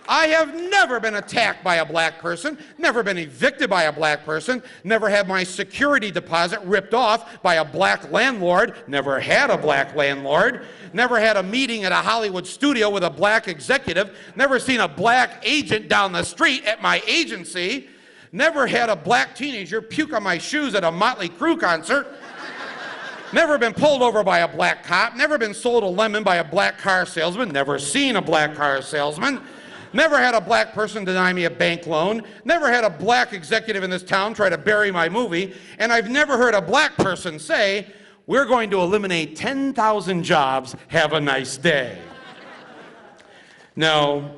I have never been attacked by a black person, never been evicted by a black person, never had my security deposit ripped off by a black landlord, never had a black landlord, never had a meeting at a Hollywood studio with a black executive, never seen a black agent down the street at my agency, never had a black teenager puke on my shoes at a Motley Crue concert, never been pulled over by a black cop, never been sold a lemon by a black car salesman, never seen a black car salesman, never had a black person deny me a bank loan, never had a black executive in this town try to bury my movie, and I've never heard a black person say, we're going to eliminate 10,000 jobs, have a nice day. No.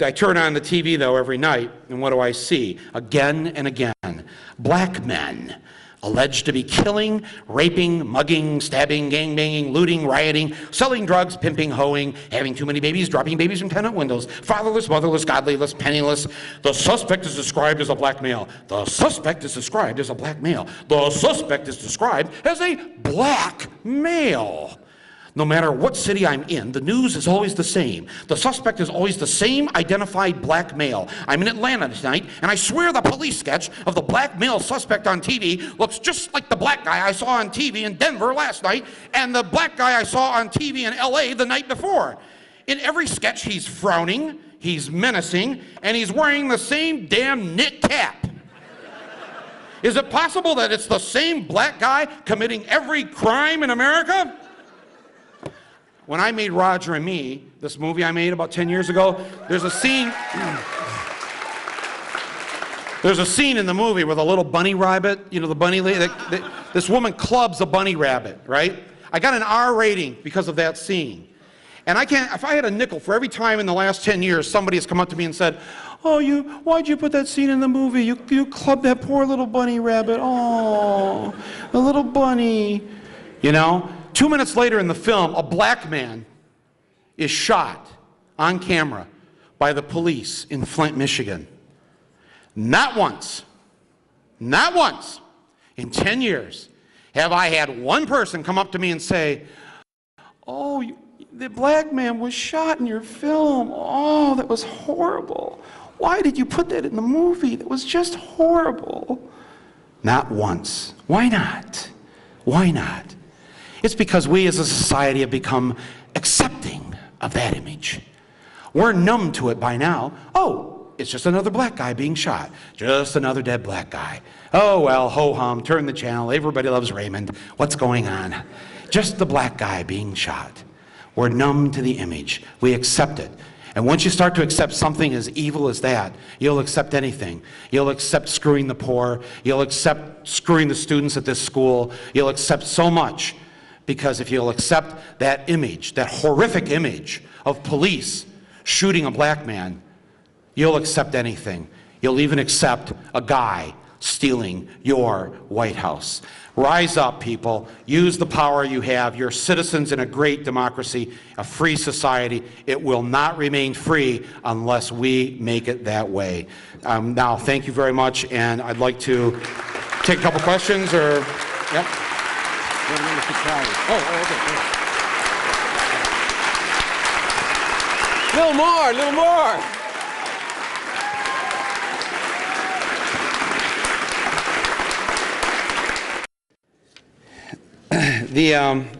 I turn on the TV, though, every night, and what do I see? Again and again, black men alleged to be killing, raping, mugging, stabbing, gangbanging, looting, rioting, selling drugs, pimping, hoeing, having too many babies, dropping babies from tenant windows, fatherless, motherless, godless, penniless. The suspect is described as a black male. The suspect is described as a black male. The suspect is described as a black male. No matter what city I'm in, the news is always the same. The suspect is always the same identified black male. I'm in Atlanta tonight, and I swear the police sketch of the black male suspect on TV looks just like the black guy I saw on TV in Denver last night and the black guy I saw on TV in LA the night before. In every sketch, he's frowning, he's menacing, and he's wearing the same damn knit cap. Is it possible that it's the same black guy committing every crime in America? When I made Roger and Me, this movie I made about 10 years ago, there's a scene in the movie with a little bunny rabbit, you know, the bunny lady, this woman clubs a bunny rabbit, right? I got an R rating because of that scene. And I can't, if I had a nickel for every time in the last 10 years somebody has come up to me and said, oh, why'd you put that scene in the movie? You clubbed that poor little bunny rabbit. Oh, the little bunny, you know? 2 minutes later in the film, a black man is shot on camera by the police in Flint, Michigan. Not once in 10 years have I had one person come up to me and say, oh, the black man was shot in your film. Oh, that was horrible. Why did you put that in the movie? That was just horrible. Not once. Why not? Why not? It's because we as a society have become accepting of that image. We're numb to it by now. Oh, it's just another black guy being shot. Just another dead black guy. Oh, well, ho-hum, turn the channel. Everybody loves Raymond. What's going on? Just the black guy being shot. We're numb to the image. We accept it. And once you start to accept something as evil as that, you'll accept anything. You'll accept screwing the poor. You'll accept screwing the students at this school. You'll accept so much. Because if you'll accept that image, that horrific image of police shooting a black man, you'll accept anything. You'll even accept a guy stealing your White House. Rise up, people. Use the power you have. You're citizens in a great democracy, a free society. It will not remain free unless we make it that way. Now, thank you very much, and I'd like to take a couple questions or, yep. Little more.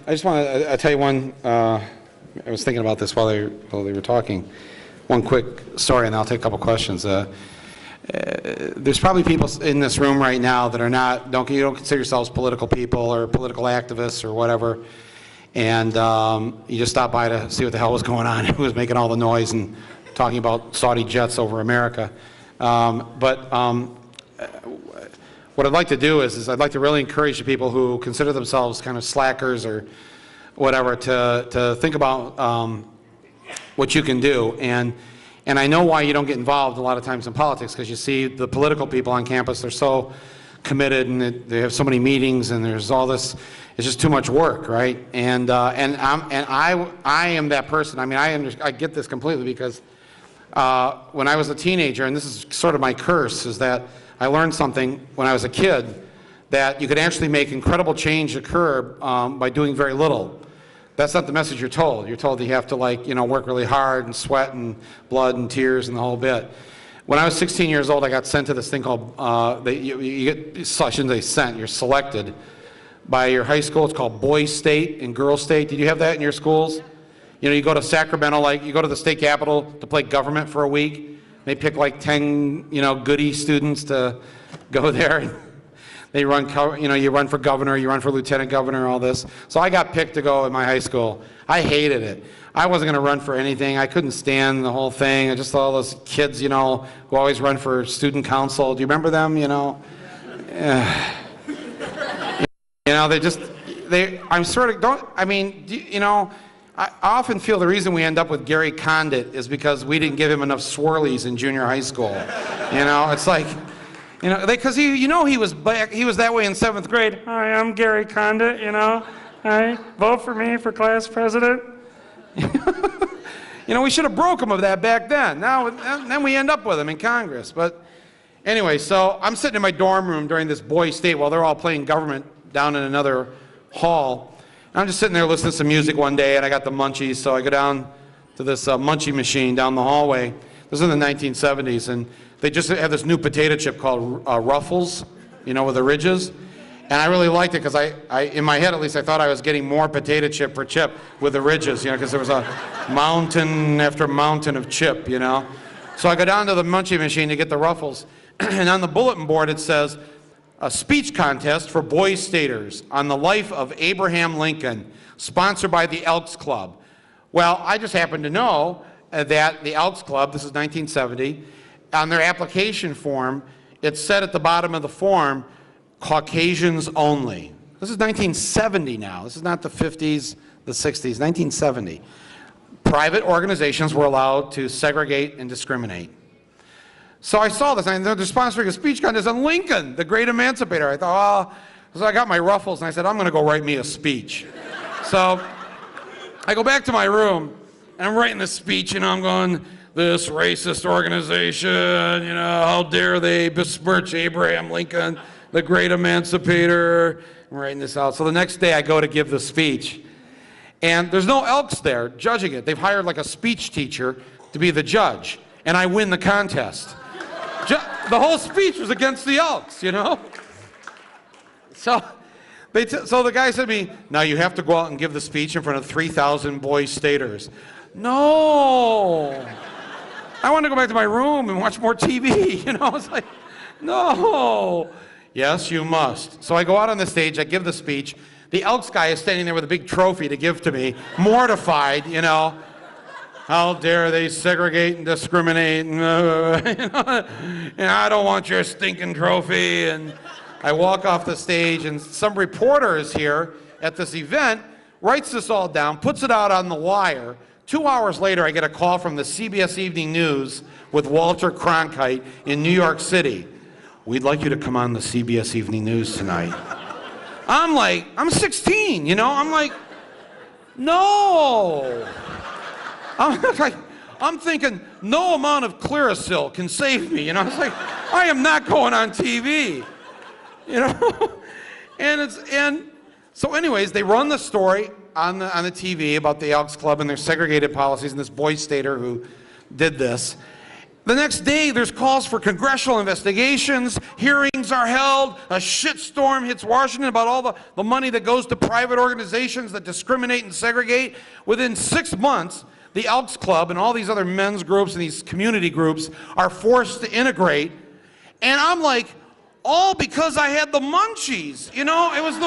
I just want to tell you one, I was thinking about this while they were talking. One quick story, and I'll take a couple questions. There's probably people in this room right now that are not, you don't consider yourselves political people or political activists or whatever, and you just stopped by to see what the hell was going on, who was making all the noise and talking about Saudi jets over America. What I'd like to do is I'd like to really encourage the people who consider themselves kind of slackers or whatever to think about what you can do. And I know why you don't get involved a lot of times in politics, because you see the political people on campus, they're so committed and they have so many meetings and there's all this, it's just too much work, right? And I am that person. I mean, I get this completely because when I was a teenager, and this is sort of my curse, is that I learned something when I was a kid, that you could actually make incredible change occur by doing very little. That's not the message you're told. You're told you have to, like, you know, work really hard and sweat and blood and tears and the whole bit. When I was 16 years old, I got sent to this thing called, you get, I shouldn't say sent, you're selected by your high school. It's called Boys State and Girls State. Did you have that in your schools? You know, you go to Sacramento, like, you go to the state capitol to play government for a week. They pick like 10, you know, goody students to go there. They run, you know, you run for governor, you run for lieutenant governor, all this. So I got picked to go in my high school. I hated it. I wasn't going to run for anything. I couldn't stand the whole thing. I just saw all those kids, you know, who always run for student council. Do you remember them, you know? You know, I'm sort of, you know, I often feel the reason we end up with Gary Condit is because we didn't give him enough swirlies in junior high school. You know, it's like, you know, because he was that way in 7th grade. Hi, I'm Gary Condit, you know. Hi, vote for me for class president. You know, we should have broke him of that back then. Now, then we end up with him in Congress. But anyway, so I'm sitting in my dorm room during this Boys State while they're all playing government down in another hall. And I'm just sitting there listening to some music one day, and I got the munchies, so I go down to this munchie machine down the hallway. This is in the 1970s, and they just had this new potato chip called Ruffles, you know, with the ridges. And I really liked it because in my head at least, I thought I was getting more potato chip for chip with the ridges, you know, because there was a mountain after mountain of chip, you know. So I go down to the munchie machine to get the Ruffles, and on the bulletin board it says, a speech contest for Boys Staters on the life of Abraham Lincoln, sponsored by the Elks Club. Well, I just happen to know that the Elks Club, this is 1970, on their application form, it said at the bottom of the form, Caucasians only. This is 1970 now. This is not the 50s, the 60s, 1970. Private organizations were allowed to segregate and discriminate. So I saw this, and they're sponsoring a speech contest on Lincoln, the great emancipator. I thought, oh, so I got my Ruffles, and I said, I'm going to go write me a speech. So I go back to my room, and I'm writing this speech, you know, I'm going, this racist organization, you know, how dare they besmirch Abraham Lincoln, the great emancipator. I'm writing this out. So the next day I go to give the speech, and there's no Elks there judging it. They've hired like a speech teacher to be the judge, and I win the contest. The whole speech was against the Elks, you know? So the guy said to me, now you have to go out and give the speech in front of 3,000 Boys Staters. No. I want to go back to my room and watch more TV, you know? It's like, no. Yes, you must. So I go out on the stage, I give the speech. The Elks guy is standing there with a big trophy to give to me, mortified, you know? How dare they segregate and discriminate, and I don't want your stinking trophy. And I walk off the stage, and some reporter is here at this event, writes this all down, puts it out on the wire. 2 hours later, I get a call from the CBS Evening News with Walter Cronkite in New York City. We'd like you to come on the CBS Evening News tonight. I'm like, I'm 16, you know? I'm like, no. I'm thinking, no amount of Clearasil can save me, you know? It's like, I am not going on TV, you know? And so anyways, they run the story on the TV about the Elks Club and their segregated policies and this Boy Stater who did this. The next day, there's calls for congressional investigations, hearings are held, a shitstorm hits Washington about all the money that goes to private organizations that discriminate and segregate. Within 6 months, the Elks Club and all these other men's groups and these community groups are forced to integrate. And I'm like, all because I had the munchies, you know? It was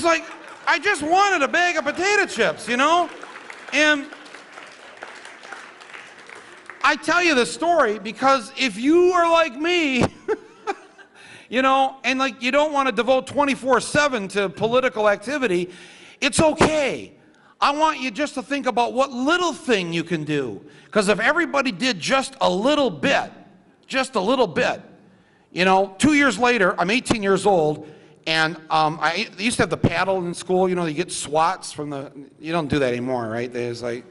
like, I just wanted a bag of potato chips, you know? And I tell you this story because if you are like me, you know, and like you don't want to devote 24/7 to political activity, it's okay. I want you just to think about what little thing you can do. Because if everybody did just a little bit, you know, 2 years later, I'm 18 years old, and I used to have the paddle in school, you know, you get swats from the, you don't do that anymore, right? There's like,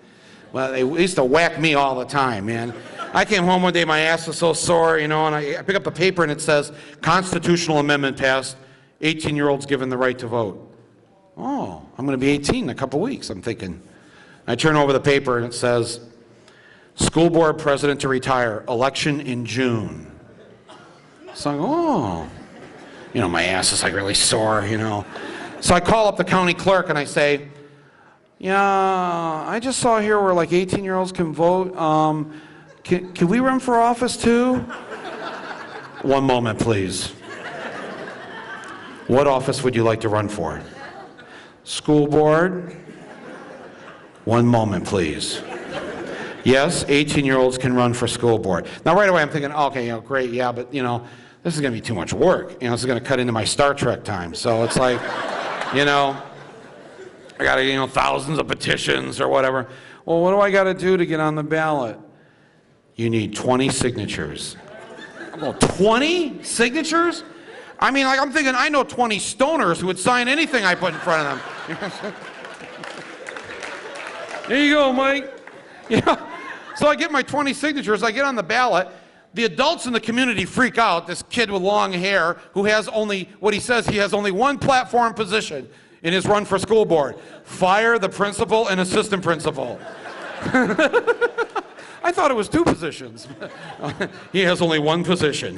well, they used to whack me all the time, man. I came home one day, my ass was so sore, you know, and I pick up the paper and it says, constitutional amendment passed, 18-year-olds given the right to vote. oh, I'm going to be 18 in a couple weeks, I'm thinking. I turn over the paper and it says, school board president to retire, election in June. So I go, oh. You know, my ass is like really sore, you know. So I call up the county clerk and I say, yeah, I just saw here where like 18-year-olds can vote. Can we run for office too? One moment, please. What office would you like to run for? School board? One moment, please. Yes, 18-year-olds can run for school board. Now, right away, I'm thinking, okay, you know, great, yeah, but, you know, this is going to be too much work. You know, this is going to cut into my Star Trek time. So it's like, you know, I got to, you know, thousands of petitions or whatever. Well, what do I got to do to get on the ballot? You need 20 signatures. Well, 20 signatures? I mean, like, I'm thinking I know 20 stoners who would sign anything I put in front of them. There you go, Mike. You know, so I get my 20 signatures, I get on the ballot. The adults in the community freak out. This kid with long hair who has only, what he says, he has only one platform position in his run for school board. Fire the principal and assistant principal. I thought it was 2 positions. He has only 1 position.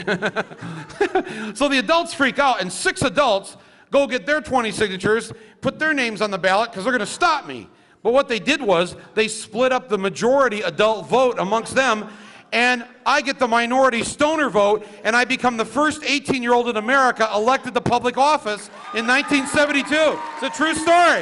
So the adults freak out, and 6 adults go get their 20 signatures, put their names on the ballot, because they're going to stop me. But what they did was, they split up the majority adult vote amongst them, and I get the minority stoner vote, and I become the first 18-year-old in America elected to public office in 1972. It's a true story.